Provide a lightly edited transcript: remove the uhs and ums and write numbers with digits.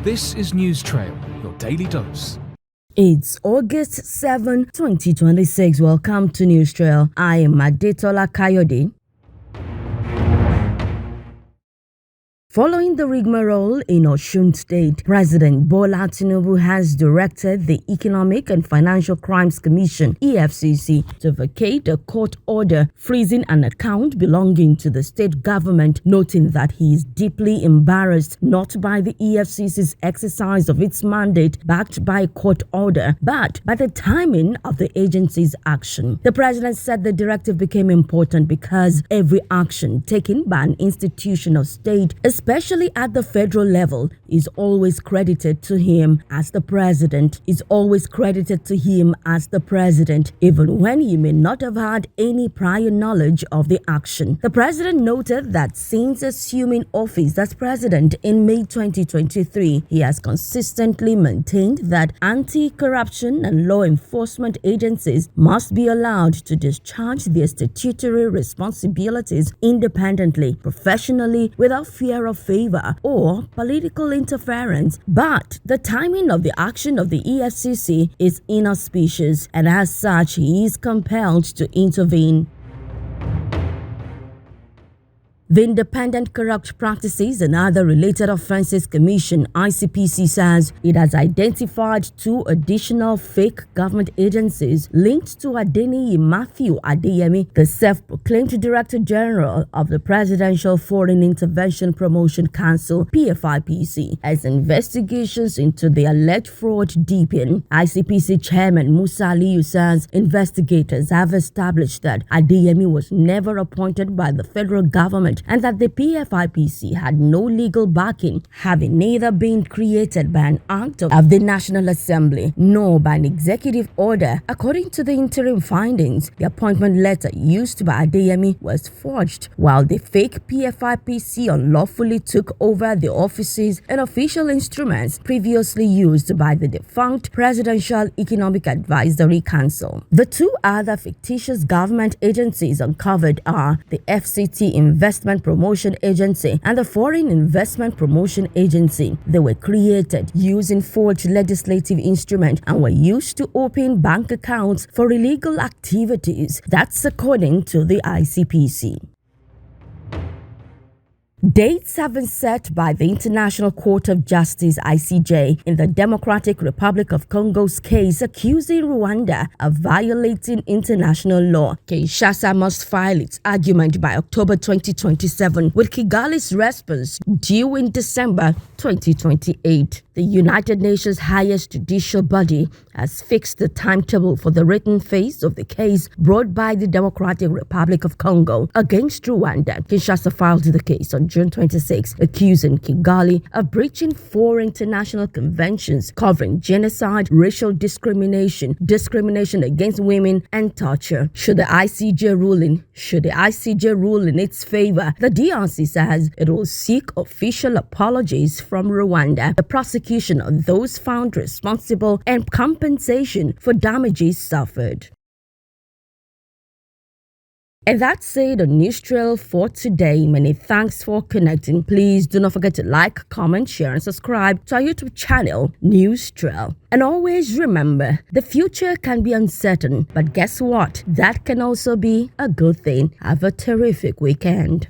This is News Trail, your daily dose. It's August 7, 2026. Welcome to News Trail. I am Adetola Kayode. Following the rigmarole in Osun State, President Bola Tinubu has directed the Economic and Financial Crimes Commission (EFCC) to vacate a court order freezing an account belonging to the state government, noting that he is deeply embarrassed not by the EFCC's exercise of its mandate backed by a court order, but by the timing of the agency's action. The president said the directive became important because every action taken by an institution of state, especially at the federal level, is always credited to him as the president, even when he may not have had any prior knowledge of the action. The president noted that since assuming office as president in May 2023, he has consistently maintained that anti-corruption and law enforcement agencies must be allowed to discharge their statutory responsibilities independently, professionally, without fear of favor or political interference. But the timing of the action of the EFCC is inauspicious, and as such, he is compelled to intervene. The Independent Corrupt Practices and Other Related Offences Commission (ICPC) says it has identified 2 additional fake government agencies linked to Adeniyi Matthew Adeyemi, the self-proclaimed Director General of the Presidential Foreign Intervention Promotion Council (PFIPC), as investigations into the alleged fraud deepen. ICPC Chairman Musa Aliyu says investigators have established that Adeyemi was never appointed by the federal government and that the PFIPC had no legal backing, having neither been created by an act of the National Assembly nor by an executive order. According to the interim findings, the appointment letter used by Adeyemi was forged, while the fake PFIPC unlawfully took over the offices and official instruments previously used by the defunct Presidential Economic Advisory Council. The 2 other fictitious government agencies uncovered are the FCT Investment Promotion Agency and the Foreign Investment Promotion Agency. They were created using forged legislative instruments and were used to open bank accounts for illegal activities. That's according to the ICPC. Dates have been set by the International Court of Justice (ICJ) in the Democratic Republic of Congo's case accusing Rwanda of violating international law. Kinshasa must file its argument by October 2027, with Kigali's response due in December 2028. The United Nations' highest judicial body has fixed the timetable for the written phase of the case brought by the Democratic Republic of Congo against Rwanda. Kinshasa filed the case on June 26, accusing Kigali of breaching 4 international conventions covering genocide, racial discrimination, discrimination against women, and torture. Should the ICJ rule in its favor, the DRC says it will seek official apologies from Rwanda, the prosecution of those found responsible, and compensation for damages suffered. And that's it on News Trail for today. Many thanks for connecting. Please do not forget to like, comment, share, and subscribe to our YouTube channel, News Trail. And always remember, the future can be uncertain, but guess what? That can also be a good thing. Have a terrific weekend.